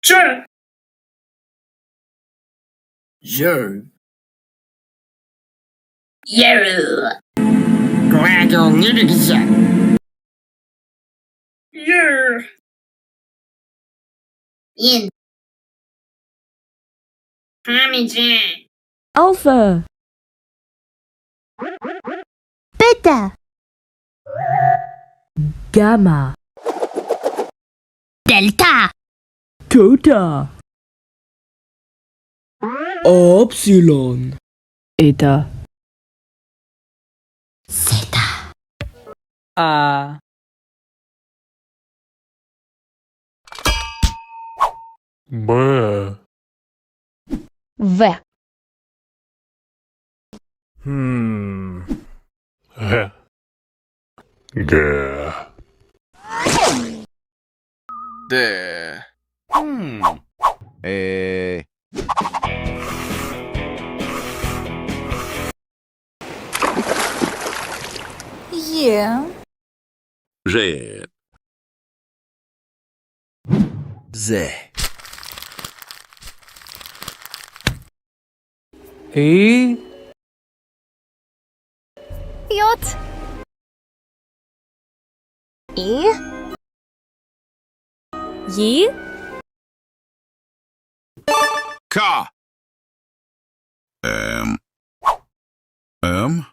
Je. Je. You. Glad You. In. Tommy J. Alpha. Beta. Gamma. Delta. Theta. Epsilon. Eta. Zeta. A. B. V. G. G. D. E. Yeah. J. Z. E. J. E. J. K. M. M.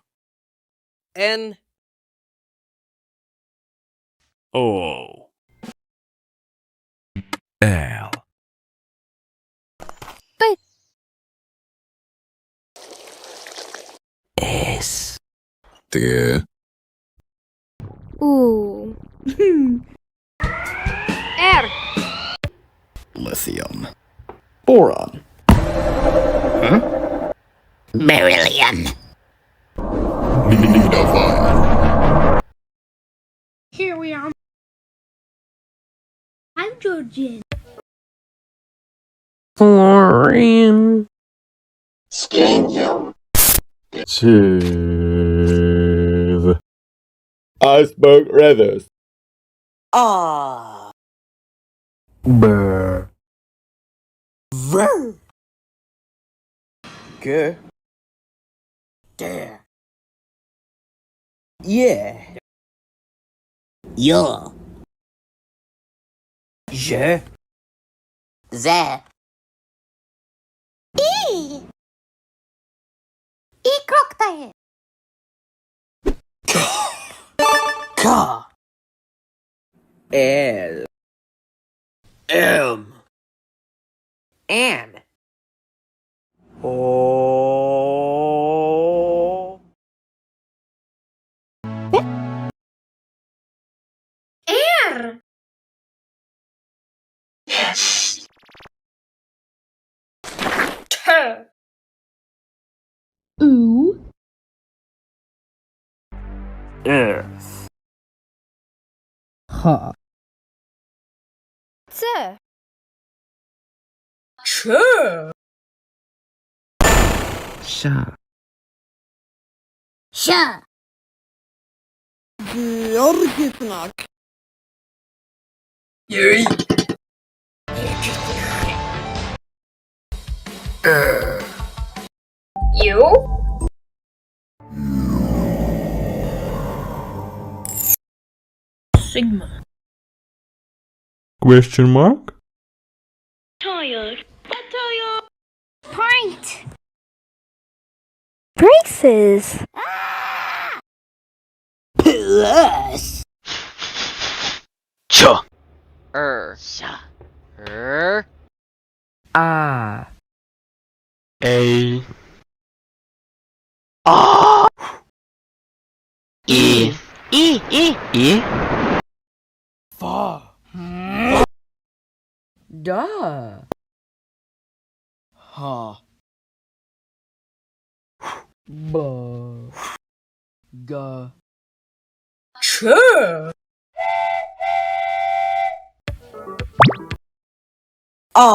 N. O. L. P. S. T. U. R. Lithium. Boron. Beryllium. Neodymium. Here we are. Hydrogen. Fluorine. Scandium. Sieve. Iceberg Rivers. A. Burr. Ver. G. Dare. Yeah. Yo. Je. Z. E. E cocktail. K. L. M. N. O. R. T. U. F. H. C. Ch. Sha. Sh. Georgiknak. Yuri. You. Sigma. Question mark? Tired. What tired? Pint. Braces. Plus. Ch. Sha. A. A. E. E. Fa. Da. Ha. Ba. Ga. Ch. A.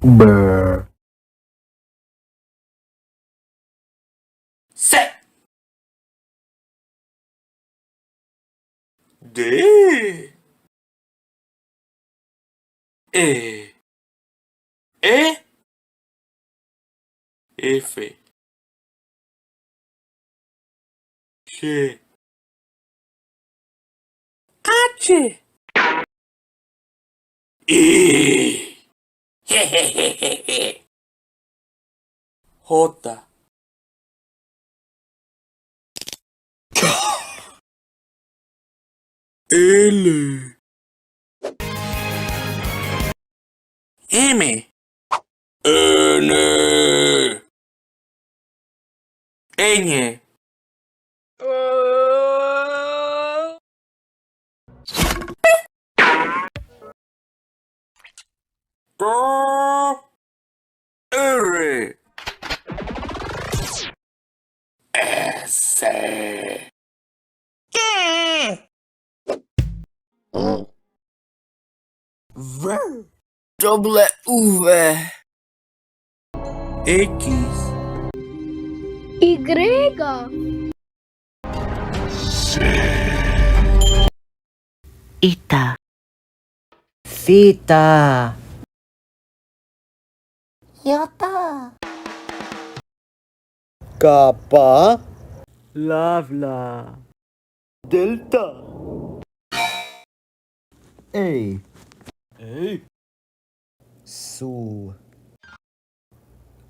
Burr. Set. D. E. E. F. G. H. I. J. L. M. N. Ñ. K. R. S. V. W. X. Ita. Theta. Kappa. Lavla. Delta. A. A. Su.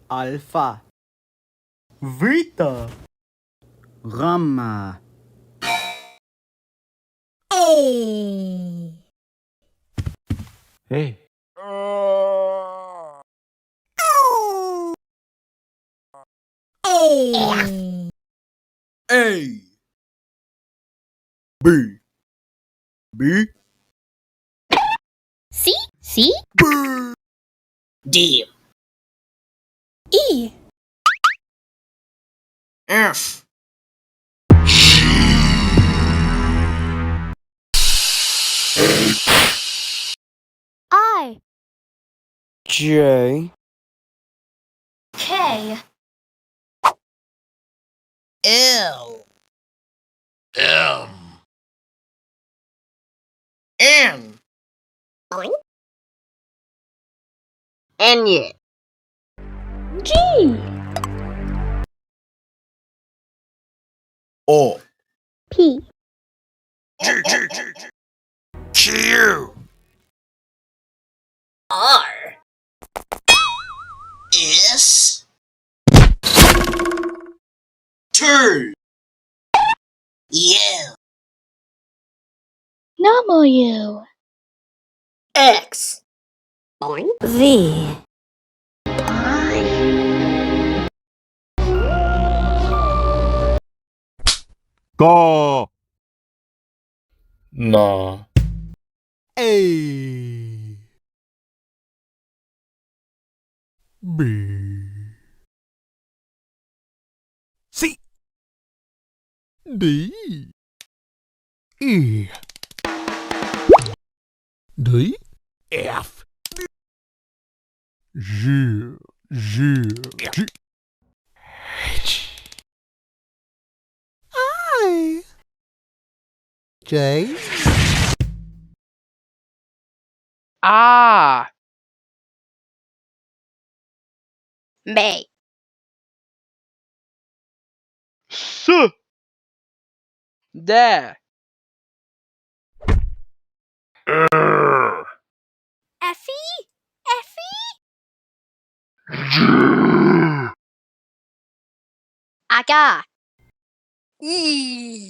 Alpha. Vita. Gamma. Hey. A. B. B. C, C, D. E, F. I, J. K, L. M. N. N. G, O. P, Q. R. S. T. U. W, X. V, Go. Nah. A. B. C. D. E. D. F. G. G. G. H. I. J. Ah. B, S. D. R. Effie, Aga, E,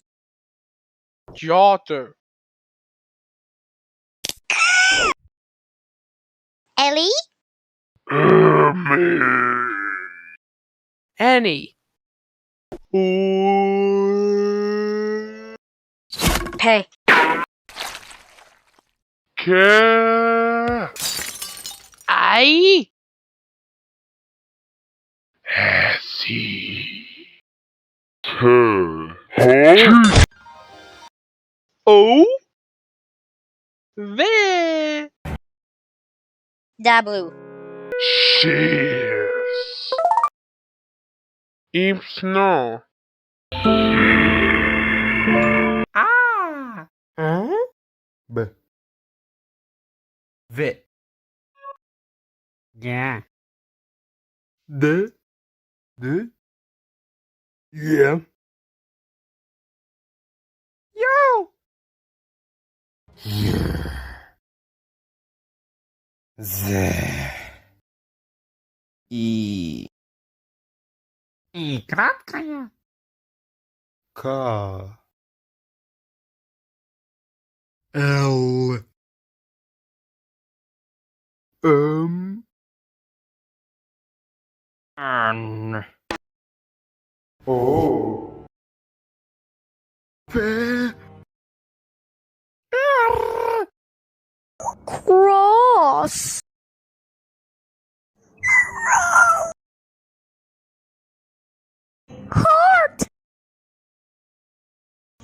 J. Ellie, Any. P, K. I. S. T. O. V. W, Cheers. Ipsno. A. B. V. Yeah. The. Yeah. Yo. И. И краткая. К. Л. М. Н. О. П. Р. Cross. Heart.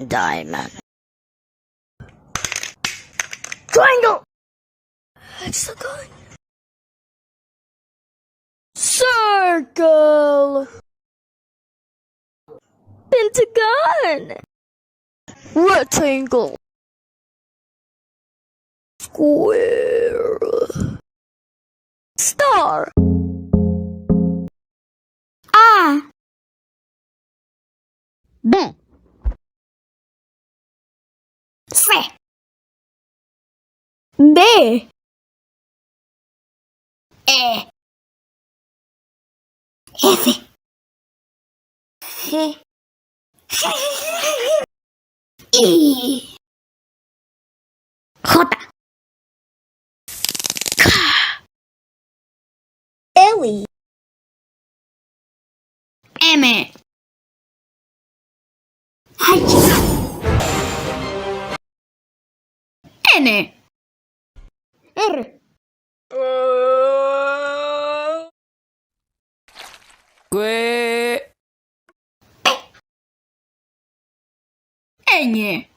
Diamond. Triangle. Hexagon. Circle. Pentagon. Rectangle. Square. Star. A. B. C. D. E. F. G. I. J. K. L. M. H. N. R. Que. Ñ.